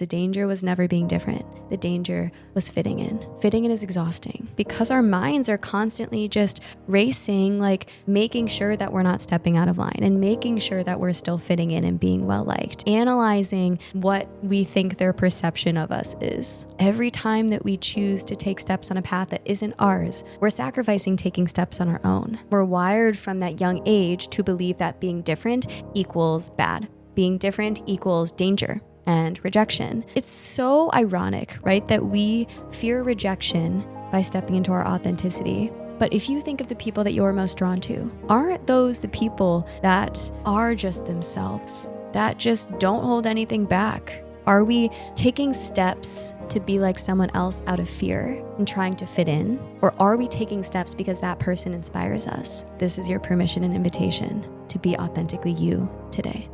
The danger was never being different. The danger was fitting in. Fitting in is exhausting because our minds are constantly just racing, like making sure that we're not stepping out of line and making sure that we're still fitting in and being well liked, analyzing what we think their perception of us is. Every time that we choose to take steps on a path that isn't ours, we're sacrificing taking steps on our own. We're wired from that young age to believe that being different equals bad. Being different equals danger and rejection. It's so ironic, right, that we fear rejection by stepping into our authenticity. But if you think of the people that you're most drawn to, aren't those the people that are just themselves, that just don't hold anything back? Are we taking steps to be like someone else out of fear and trying to fit in? Or are we taking steps because that person inspires us? This is your permission and invitation to be authentically you today.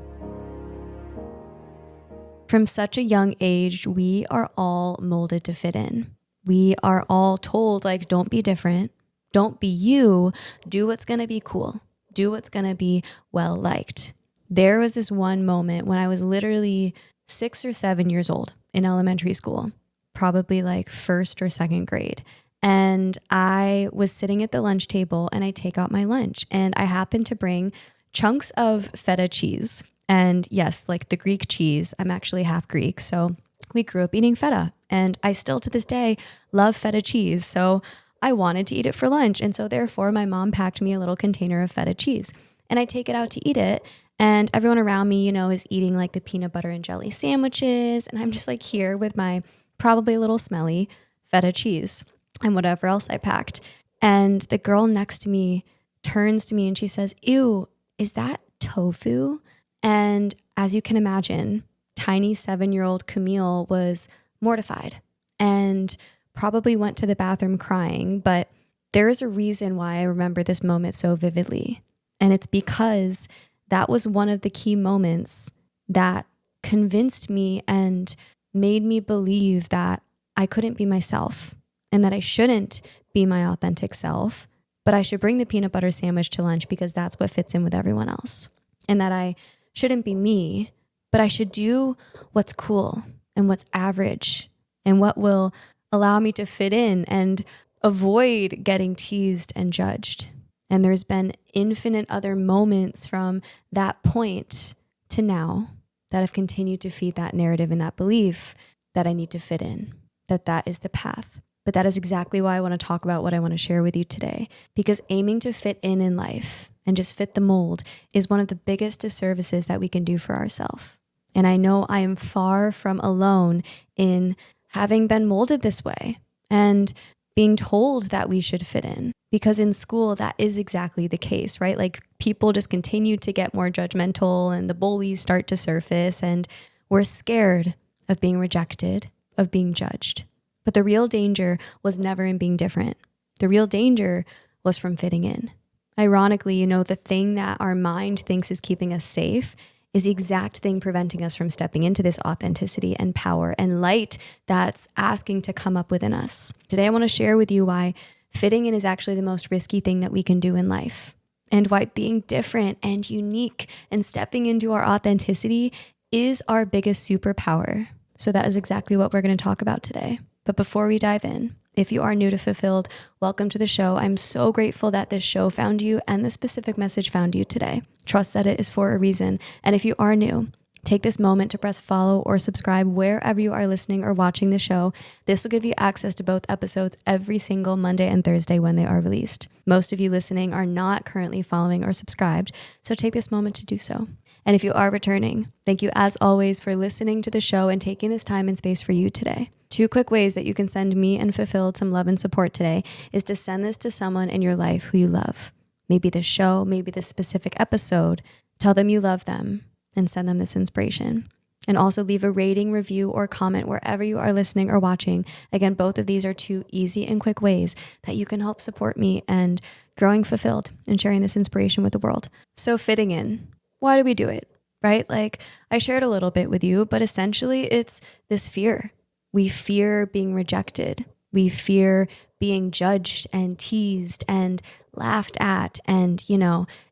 From such a young age, we are all molded to fit in. We are all told, like, don't be different. Don't be you. Do what's going to be cool. Do what's going to be well liked. There was this one moment when I was literally 6 or 7 years old in elementary school, probably like first or second grade. And I was sitting at the lunch table and I take out my lunch and I happened to bring chunks of feta cheese. And yes, like the Greek cheese, I'm actually half Greek. So we grew up eating feta and I still to this day love feta cheese. So I wanted to eat it for lunch. And so therefore my mom packed me a little container of feta cheese and I take it out to eat it. And everyone around me, is eating like the peanut butter and jelly sandwiches. And I'm just like here with my probably a little smelly feta cheese and whatever else I packed. And the girl next to me turns to me and she says, "Ew, is that tofu?" And as you can imagine, tiny 7-year-old Camille was mortified and probably went to the bathroom crying. But there is a reason why I remember this moment so vividly. And it's because that was one of the key moments that convinced me and made me believe that I couldn't be myself and that I shouldn't be my authentic self, but I should bring the peanut butter sandwich to lunch because that's what fits in with everyone else. And that I shouldn't be me, but I should do what's cool and what's average and what will allow me to fit in and avoid getting teased and judged. And there's been infinite other moments from that point to now that have continued to feed that narrative and that belief that I need to fit in, that is the path. But that is exactly why I want to talk about what I want to share with you today, because aiming to fit in life and just fit the mold is one of the biggest disservices that we can do for ourselves. And I know I am far from alone in having been molded this way and being told that we should fit in, because in school, that is exactly the case, right? Like people just continue to get more judgmental and the bullies start to surface and we're scared of being rejected, of being judged. But the real danger was never in being different. The real danger was from fitting in. Ironically, the thing that our mind thinks is keeping us safe is the exact thing preventing us from stepping into this authenticity and power and light that's asking to come up within us. Today, I want to share with you why fitting in is actually the most risky thing that we can do in life, and why being different and unique and stepping into our authenticity is our biggest superpower. So that is exactly what we're going to talk about today. But before we dive in, if you are new to Fulfilled, welcome to the show. I'm so grateful that this show found you and this specific message found you today. Trust that it is for a reason. And if you are new, take this moment to press follow or subscribe wherever you are listening or watching the show. This will give you access to both episodes every single Monday and Thursday when they are released. Most of you listening are not currently following or subscribed, so take this moment to do so. And if you are returning, thank you as always for listening to the show and taking this time and space for you today. 2 quick ways that you can send me and Fulfilled some love and support today is to send this to someone in your life who you love. Maybe the show, maybe this specific episode. Tell them you love them and send them this inspiration. And also leave a rating, review, or comment wherever you are listening or watching. Again, both of these are 2 easy and quick ways that you can help support me and growing Fulfilled and sharing this inspiration with the world. So fitting in. Why do we do it, right? Like I shared a little bit with you, but essentially it's this fear. We fear being rejected. We fear being judged and teased and laughed at and,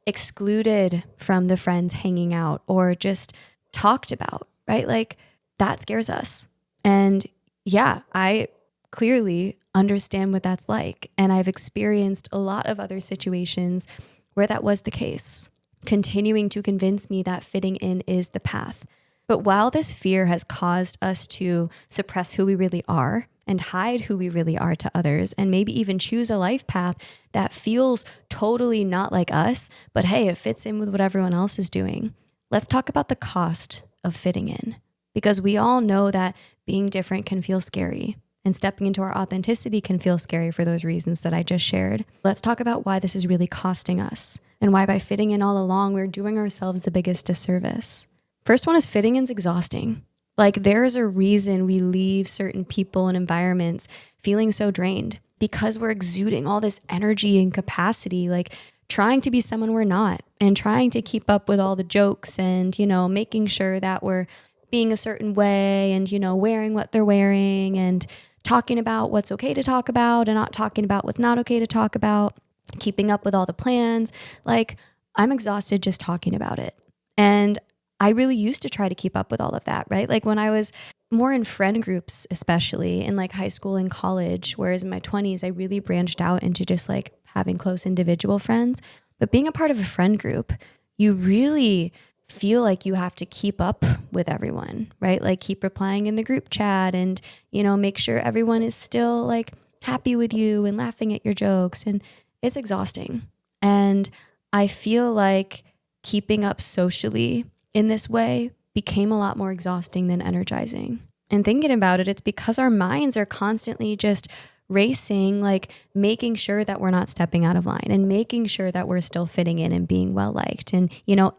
excluded from the friends hanging out or just talked about, right? Like that scares us. And yeah, I clearly understand what that's like. And I've experienced a lot of other situations where that was the case, continuing to convince me that fitting in is the path. But while this fear has caused us to suppress who we really are and hide who we really are to others, and maybe even choose a life path that feels totally not like us, but hey, it fits in with what everyone else is doing, let's talk about the cost of fitting in. Because we all know that being different can feel scary, and stepping into our authenticity can feel scary for those reasons that I just shared. Let's talk about why this is really costing us, and why by fitting in all along, we're doing ourselves the biggest disservice. First one is fitting in's exhausting. Like, there's a reason we leave certain people and environments feeling so drained, because we're exuding all this energy and capacity, like trying to be someone we're not, and trying to keep up with all the jokes and, making sure that we're being a certain way and, wearing what they're wearing and talking about what's okay to talk about and not talking about what's not okay to talk about, keeping up with all the plans. Like, I'm exhausted just talking about it. And I really used to try to keep up with all of that, right? Like when I was more in friend groups, especially in like high school and college, whereas in my 20s, I really branched out into just like having close individual friends. But being a part of a friend group, you really feel like you have to keep up with everyone, right? Like keep replying in the group chat and, make sure everyone is still like happy with you and laughing at your jokes. And it's exhausting. And I feel like keeping up socially in this way became a lot more exhausting than energizing. And thinking about it, it's because our minds are constantly just racing, like making sure that we're not stepping out of line and making sure that we're still fitting in and being well liked and,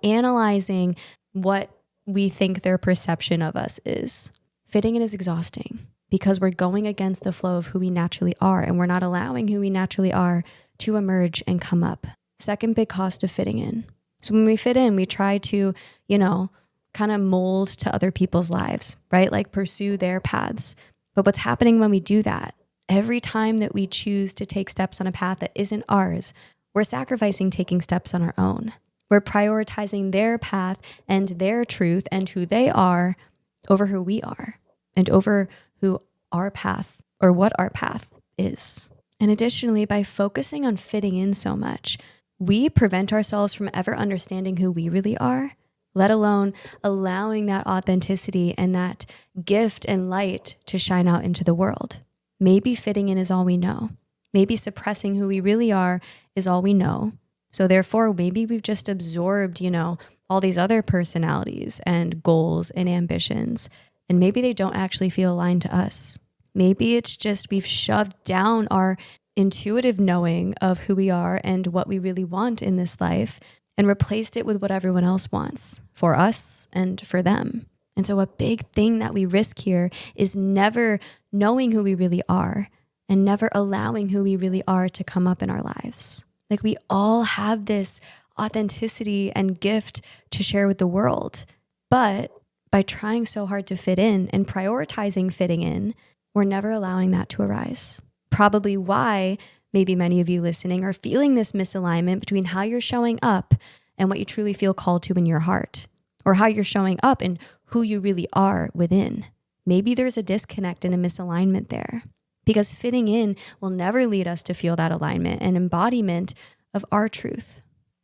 analyzing what we think their perception of us is. Fitting in is exhausting because we're going against the flow of who we naturally are, and we're not allowing who we naturally are to emerge and come up. Second big cost of fitting in. So when we fit in, we try to, kind of mold to other people's lives, right? Like pursue their paths. But what's happening when we do that? Every time that we choose to take steps on a path that isn't ours, we're sacrificing taking steps on our own. We're prioritizing their path and their truth and who they are over who we are and over who our path or what our path is. And additionally, by focusing on fitting in so much, we prevent ourselves from ever understanding who we really are, let alone allowing that authenticity and that gift and light to shine out into the world. Maybe fitting in is all we know. Maybe suppressing who we really are is all we know. So therefore, maybe we've just absorbed, all these other personalities and goals and ambitions, and maybe they don't actually feel aligned to us. Maybe it's just we've shoved down our intuitive knowing of who we are and what we really want in this life and replaced it with what everyone else wants for us and for them. And so a big thing that we risk here is never knowing who we really are and never allowing who we really are to come up in our lives. Like we all have this authenticity and gift to share with the world. But by trying so hard to fit in and prioritizing fitting in, we're never allowing that to arise. Probably why maybe many of you listening are feeling this misalignment between how you're showing up and what you truly feel called to in your heart, or how you're showing up and who you really are within. Maybe there's a disconnect and a misalignment there, because fitting in will never lead us to feel that alignment and embodiment of our truth.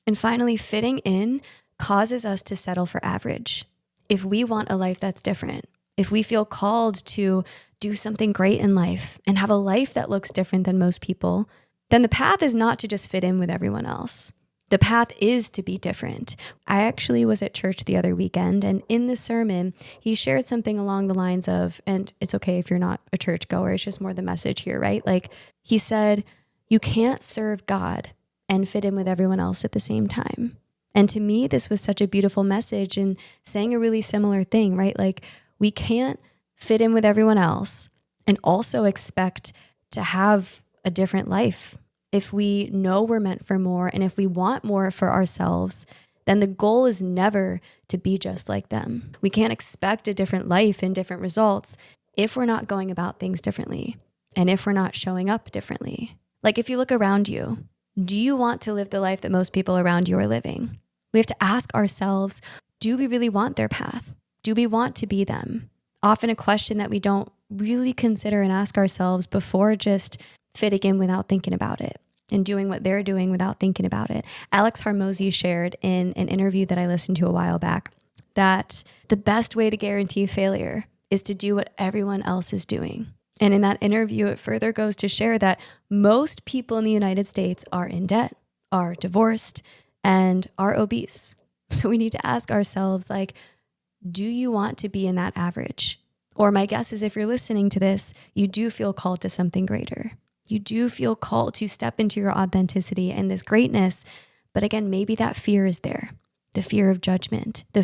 And finally, fitting in causes us to settle for average. If we want a life that's different, if we feel called to do something great in life and have a life that looks different than most people, then the path is not to just fit in with everyone else. The path is to be different. I actually was at church the other weekend, and in the sermon, he shared something along the lines of, and it's okay if you're not a churchgoer, it's just more the message here, right? Like he said, you can't serve God and fit in with everyone else at the same time. And to me, this was such a beautiful message and saying a really similar thing, right? Like we can't fit in with everyone else and also expect to have a different life. If we know we're meant for more and if we want more for ourselves, then the goal is never to be just like them. We can't expect a different life and different results if we're not going about things differently and if we're not showing up differently. Like if you look around you, do you want to live the life that most people around you are living? We have to ask ourselves, do we really want their path? Do we want to be them? often a question that we don't really consider and ask ourselves before just fitting in without thinking about it and doing what they're doing without thinking about it. Alex Hormozi shared in an interview that I listened to a while back that the best way to guarantee failure is to do what everyone else is doing. And in that interview, it further goes to share that most people in the United States are in debt, are divorced, and are obese. So we need to ask ourselves, like, do you want to be in that average? Or my guess is if you're listening to this, you do feel called to something greater. You do feel called to step into your authenticity and this greatness. But again, maybe that fear is there. The fear of judgment, the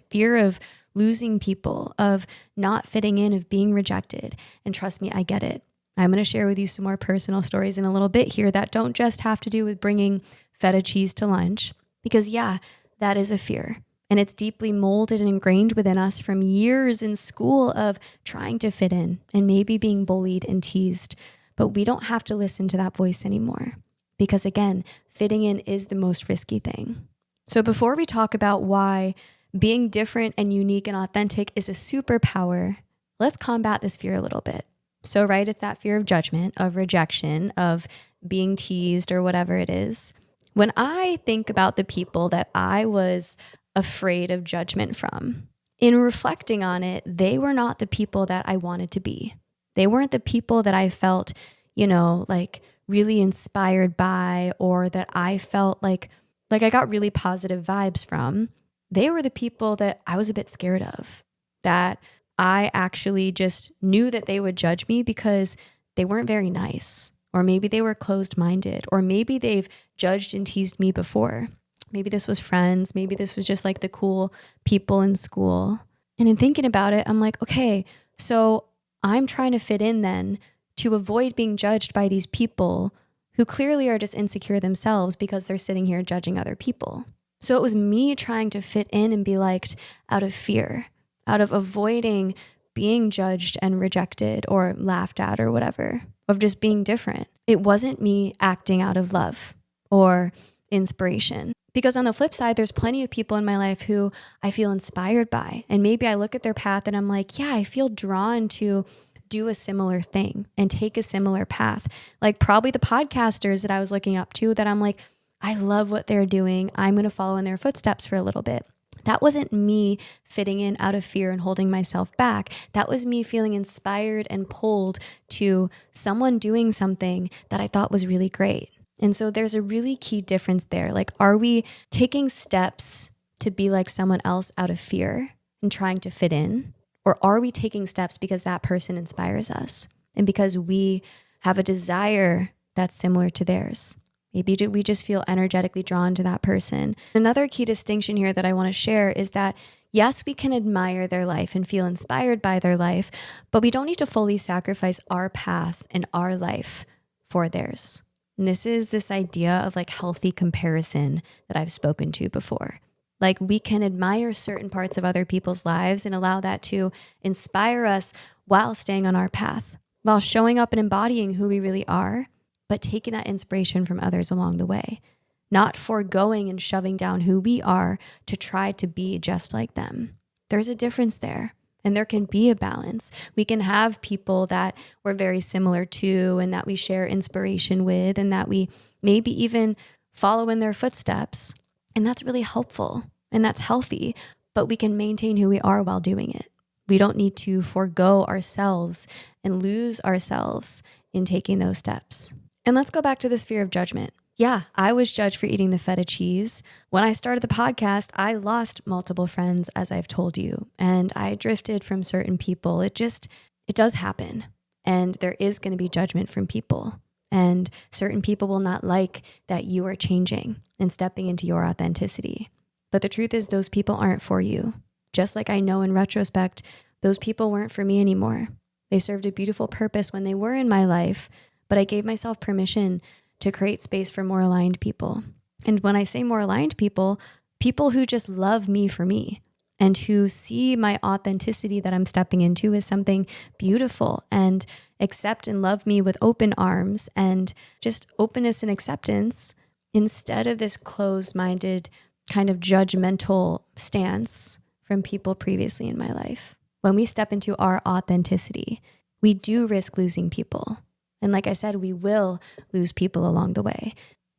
fear of losing people, of not fitting in, of being rejected. And trust me, I get it. I'm going to share with you some more personal stories in a little bit here that don't just have to do with bringing feta cheese to lunch. Because yeah, that is a fear. And it's deeply molded and ingrained within us from years in school of trying to fit in and maybe being bullied and teased. But we don't have to listen to that voice anymore. Because again, fitting in is the most risky thing. So before we talk about why being different and unique and authentic is a superpower, let's combat this fear a little bit. So, right, it's that fear of judgment, of rejection, of being teased or whatever it is. When I think about the people that I was afraid of judgment from, in reflecting on it, they were not the people that I wanted to be. They weren't the people that I felt, like really inspired by, or that I felt like I got really positive vibes from. They were the people that I was a bit scared of, that I actually just knew that they would judge me because they weren't very nice, or maybe they were closed-minded, or maybe they've judged and teased me before. Maybe this was friends. Maybe this was just like the cool people in school. And in thinking about it, I'm like, okay, so I'm trying to fit in then to avoid being judged by these people who clearly are just insecure themselves because they're sitting here judging other people. So it was me trying to fit in and be liked out of fear, out of avoiding being judged and rejected or laughed at or whatever, of just being different. It wasn't me acting out of love or inspiration. Because on the flip side, there's plenty of people in my life who I feel inspired by. And maybe I look at their path and I'm like, yeah, I feel drawn to do a similar thing and take a similar path. Like probably the podcasters that I was looking up to that I'm like, I love what they're doing. I'm going to follow in their footsteps for a little bit. That wasn't me fitting in out of fear and holding myself back. That was me feeling inspired and pulled to someone doing something that I thought was really great. And so there's a really key difference there. Like, are we taking steps to be like someone else out of fear and trying to fit in? Or are we taking steps because that person inspires us and because we have a desire that's similar to theirs? Maybe we just feel energetically drawn to that person. Another key distinction here that I want to share is that, yes, we can admire their life and feel inspired by their life, but we don't need to fully sacrifice our path and our life for theirs. And this is this idea of like healthy comparison that I've spoken to before. Like we can admire certain parts of other people's lives and allow that to inspire us while staying on our path, while showing up and embodying who we really are, but taking that inspiration from others along the way, not foregoing and shoving down who we are to try to be just like them. There's a difference there. And there can be a balance. We can have people that we're very similar to and that we share inspiration with and that we maybe even follow in their footsteps. And that's really helpful and that's healthy, but we can maintain who we are while doing it. We don't need to forego ourselves and lose ourselves in taking those steps. And let's go back to this fear of judgment. Yeah, I was judged for eating the feta cheese. When I started the podcast, I lost multiple friends, as I've told you, and I drifted from certain people. It does happen. And there is going to be judgment from people. And certain people will not like that you are changing and stepping into your authenticity. But the truth is those people aren't for you. Just like I know in retrospect, those people weren't for me anymore. They served a beautiful purpose when they were in my life, but I gave myself permission to create space for more aligned people. And when I say more aligned people, people who just love me for me and who see my authenticity that I'm stepping into as something beautiful and accept and love me with open arms and just openness and acceptance instead of this closed-minded kind of judgmental stance from people previously in my life. when we step into our authenticity, we do risk losing people. And like I said, we will lose people along the way.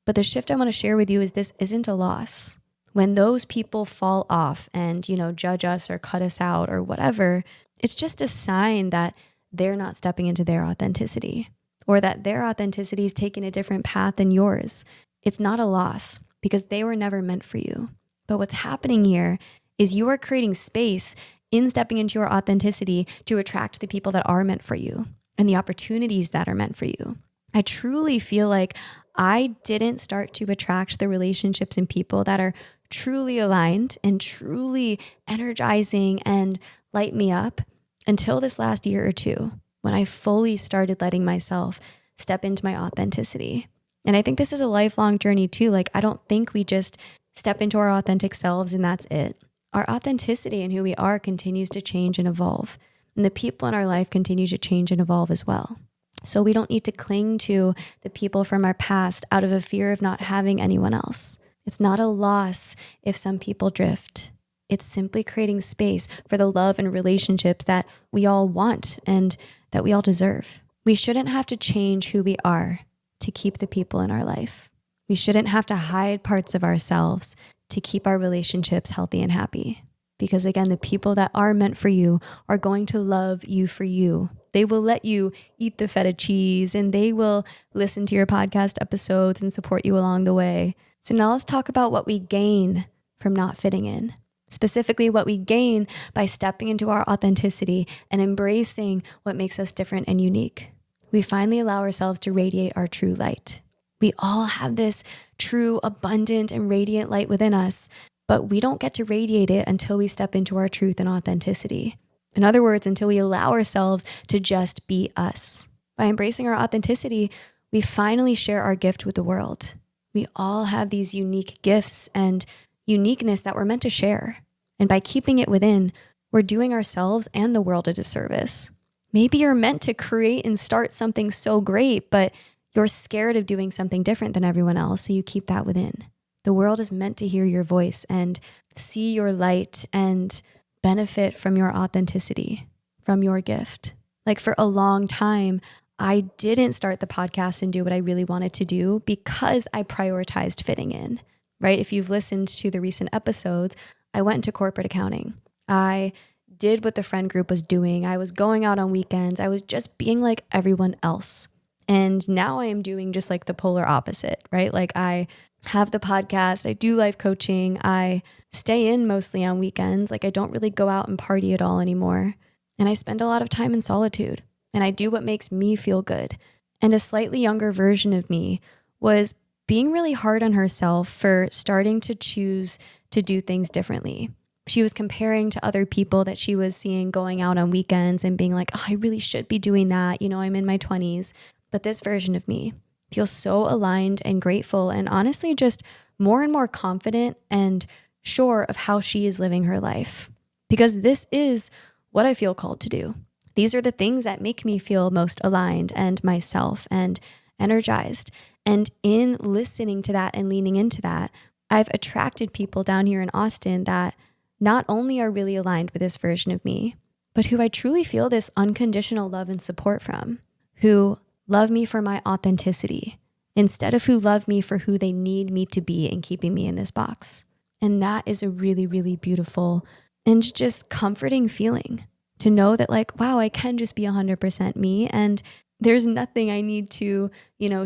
But the shift I want to share with you is this isn't a loss. When those people fall off and, judge us or cut us out or whatever, it's just a sign that they're not stepping into their authenticity, or that their authenticity is taking a different path than yours. It's not a loss because they were never meant for you. But what's happening here is you are creating space in stepping into your authenticity to attract the people that are meant for you and the opportunities that are meant for you. I truly feel like I didn't start to attract the relationships and people that are truly aligned and truly energizing and light me up until this last year or two, when I fully started letting myself step into my authenticity. And I think this is a lifelong journey too. Like, I don't think we just step into our authentic selves and that's it. Our authenticity and who we are continues to change and evolve. And the people in our life continue to change and evolve as well. So we don't need to cling to the people from our past out of a fear of not having anyone else. It's not a loss if some people drift. It's simply creating space for the love and relationships that we all want and that we all deserve. We shouldn't have to change who we are to keep the people in our life. We shouldn't have to hide parts of ourselves to keep our relationships healthy and happy. Because again, the people that are meant for you are going to love you for you. They will let you eat the feta cheese and they will listen to your podcast episodes and support you along the way. So now let's talk about what we gain from not fitting in. Specifically, what we gain by stepping into our authenticity and embracing what makes us different and unique. We finally allow ourselves to radiate our true light. We all have this true, abundant, and radiant light within us, but we don't get to radiate it until we step into our truth and authenticity. In other words, until we allow ourselves to just be us. By embracing our authenticity, we finally share our gift with the world. We all have these unique gifts and uniqueness that we're meant to share. And by keeping it within, we're doing ourselves and the world a disservice. Maybe you're meant to create and start something so great, but you're scared of doing something different than everyone else, so you keep that within. The world is meant to hear your voice and see your light and benefit from your authenticity, from your gift. Like, for a long time, I didn't start the podcast and do what I really wanted to do because I prioritized fitting in, right? If you've listened to the recent episodes, I went into corporate accounting. I did what the friend group was doing. I was going out on weekends. I was just being like everyone else. And now I am doing just like the polar opposite, right? Like, I have the podcast, I do life coaching, I stay in mostly on weekends. Like, I don't really go out and party at all anymore. And I spend a lot of time in solitude and I do what makes me feel good. And a slightly younger version of me was being really hard on herself for starting to choose to do things differently. She was comparing to other people that she was seeing going out on weekends and being like, oh, I really should be doing that. I'm in my 20s. But this version of me feels so aligned and grateful and honestly just more and more confident and sure of how she is living her life. Because this is what I feel called to do. These are the things that make me feel most aligned and myself and energized. And in listening to that and leaning into that, I've attracted people down here in Austin that not only are really aligned with this version of me, but who I truly feel this unconditional love and support from, who love me for my authenticity instead of who love me for who they need me to be and keeping me in this box. And that is a really, really beautiful and just comforting feeling to know that, like, wow, I can just be 100% me and there's nothing I need to,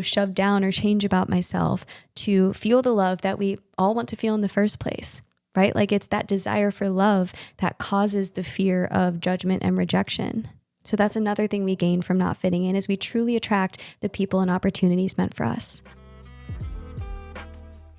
shove down or change about myself to feel the love that we all want to feel in the first place, right? Like, it's that desire for love that causes the fear of judgment and rejection. So that's another thing we gain from not fitting in, is we truly attract the people and opportunities meant for us.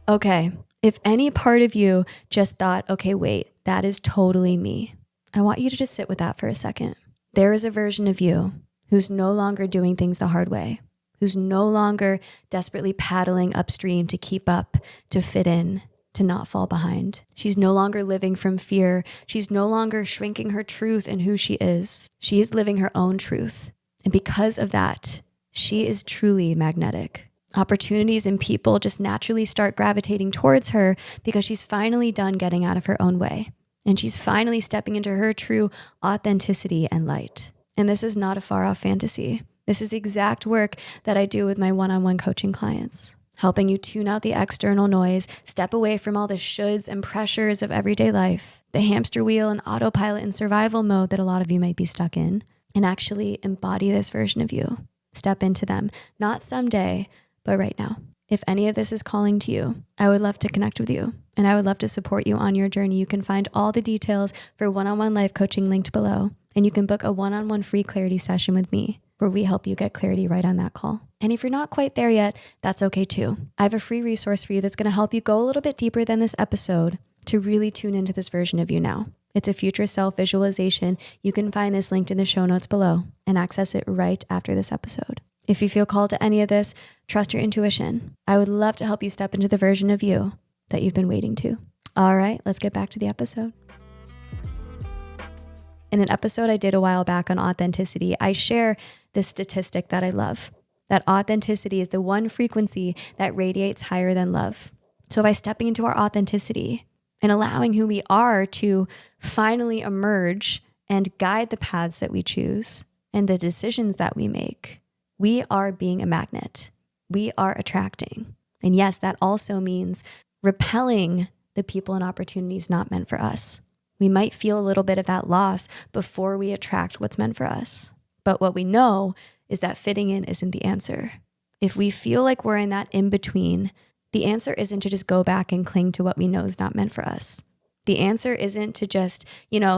Okay, if any part of you just thought, okay, wait, that is totally me, I want you to just sit with that for a second. There is a version of you who's no longer doing things the hard way, who's no longer desperately paddling upstream to keep up, to fit in, to not fall behind. She's no longer living from fear. She's no longer shrinking her truth and who she is. She is living her own truth. And because of that, she is truly magnetic. Opportunities and people just naturally start gravitating towards her because she's finally done getting out of her own way. And she's finally stepping into her true authenticity and light. And this is not a far off fantasy. This is the exact work that I do with my one-on-one coaching clients, helping you tune out the external noise, step away from all the shoulds and pressures of everyday life, the hamster wheel and autopilot and survival mode that a lot of you might be stuck in, and actually embody this version of you. Step into them, not someday, but right now. If any of this is calling to you, I would love to connect with you, and I would love to support you on your journey. You can find all the details for one-on-one life coaching linked below, and you can book a one-on-one free clarity session with me where we help you get clarity right on that call. And if you're not quite there yet, that's okay too. I have a free resource for you that's going to help you go a little bit deeper than this episode to really tune into this version of you now. It's a future self visualization. You can find this linked in the show notes below and access it right after this episode. If you feel called to any of this, trust your intuition. I would love to help you step into the version of you that you've been waiting to. All right, let's get back to the episode. In an episode I did a while back on authenticity, I share this statistic that I love, that authenticity is the one frequency that radiates higher than love. So by stepping into our authenticity and allowing who we are to finally emerge and guide the paths that we choose and the decisions that we make, we are being a magnet. We are attracting. And yes, that also means repelling the people and opportunities not meant for us. We might feel a little bit of that loss before we attract what's meant for us. But what we know is that fitting in isn't the answer. If we feel like we're in that in-between, the answer isn't to just go back and cling to what we know is not meant for us. The answer isn't to just,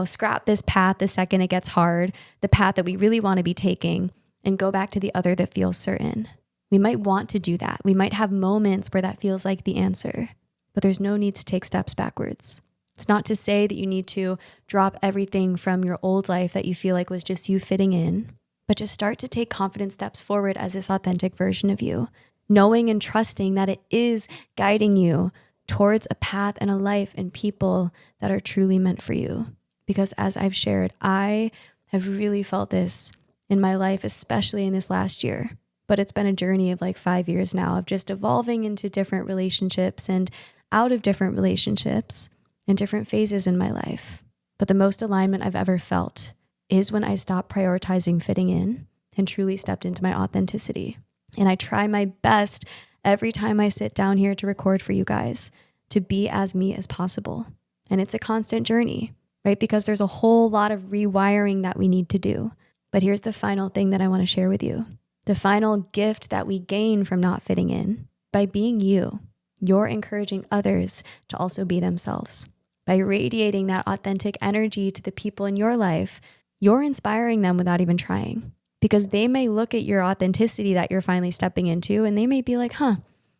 scrap this path the second it gets hard, the path that we really want to be taking, and go back to the other that feels certain. We might want to do that. We might have moments where that feels like the answer, but there's no need to take steps backwards. It's not to say that you need to drop everything from your old life that you feel like was just you fitting in, but just start to take confident steps forward as this authentic version of you, knowing and trusting that it is guiding you towards a path and a life and people that are truly meant for you. Because as I've shared, I have really felt this in my life, especially in this last year. But it's been a journey of like 5 years now of just evolving into different relationships and out of different relationships and different phases in my life. But the most alignment I've ever felt is when I stopped prioritizing fitting in and truly stepped into my authenticity. And I try my best every time I sit down here to record for you guys to be as me as possible. And it's a constant journey, right? Because there's a whole lot of rewiring that we need to do. But here's the final thing that I want to share with you. The final gift that we gain from not fitting in. By being you, you're encouraging others to also be themselves. By radiating that authentic energy to the people in your life, you're inspiring them without even trying. Because they may look at your authenticity that you're finally stepping into and they may be like,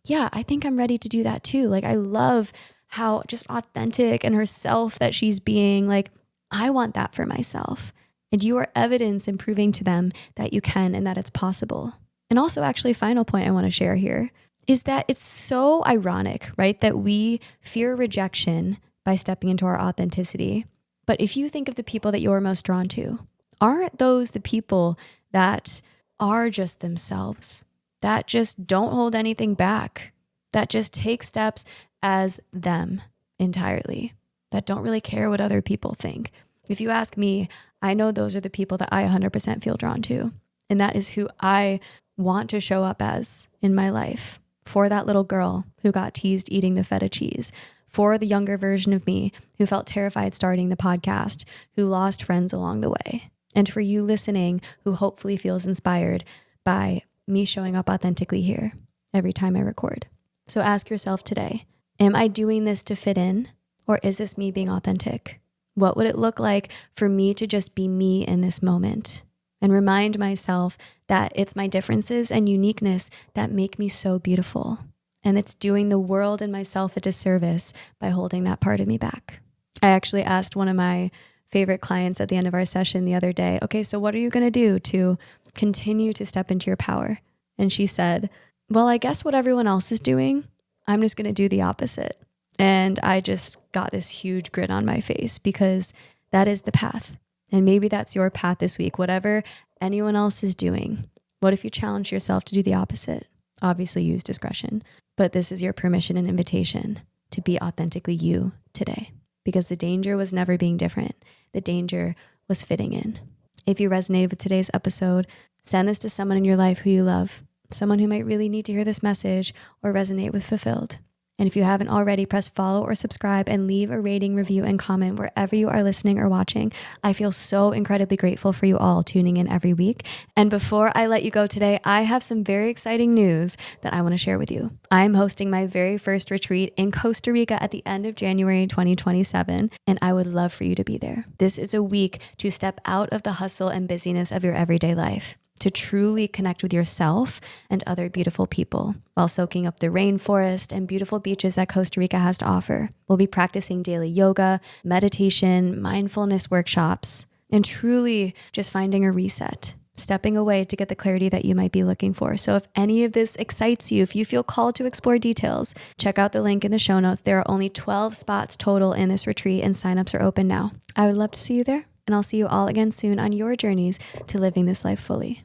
yeah, I think I'm ready to do that too. Like, I love how just authentic and herself that she's being. Like, I want that for myself. And you are evidence in proving to them that you can and that it's possible. And also, actually, final point I want to share here is that it's so ironic, right? That we fear rejection by stepping into our authenticity. But if you think of the people that you're most drawn to, aren't those the people that are just themselves, that just don't hold anything back, that just take steps as them entirely, that don't really care what other people think? If you ask me, I know those are the people that I 100% feel drawn to. And that is who I want to show up as in my life. For that little girl who got teased eating the feta cheese. For the younger version of me who felt terrified starting the podcast, who lost friends along the way. And for you listening who hopefully feels inspired by me showing up authentically here every time I record. So ask yourself today, am I doing this to fit in, or is this me being authentic? What would it look like for me to just be me in this moment? And remind myself that it's my differences and uniqueness that make me so beautiful. And it's doing the world and myself a disservice by holding that part of me back. I actually asked one of my favorite clients at the end of our session the other day, okay, so what are you going to do to continue to step into your power? And she said, well, I guess what everyone else is doing, I'm just going to do the opposite. And I just got this huge grin on my face because that is the path. And maybe that's your path this week, whatever anyone else is doing. What if you challenge yourself to do the opposite? Obviously use discretion, but this is your permission and invitation to be authentically you today. because the danger was never being different. The danger was fitting in. If you resonated with today's episode, send this to someone in your life who you love, someone who might really need to hear this message or resonate with Fulfilled. And if you haven't already, press follow or subscribe and leave a rating, review, and comment wherever you are listening or watching. I feel so incredibly grateful for you all tuning in every week. And before I let you go today, I have some very exciting news that I want to share with you. I'm hosting my very first retreat in Costa Rica at the end of January 2027, and I would love for you to be there. This is a week to step out of the hustle and busyness of your everyday life, to truly connect with yourself and other beautiful people while soaking up the rainforest and beautiful beaches that Costa Rica has to offer. We'll be practicing daily yoga, meditation, mindfulness workshops, and truly just finding a reset, stepping away to get the clarity that you might be looking for. So if any of this excites you, if you feel called to explore details, check out the link in the show notes. There are only 12 spots total in this retreat and signups are open now. I would love to see you there, and I'll see you all again soon on your journeys to living this life fully.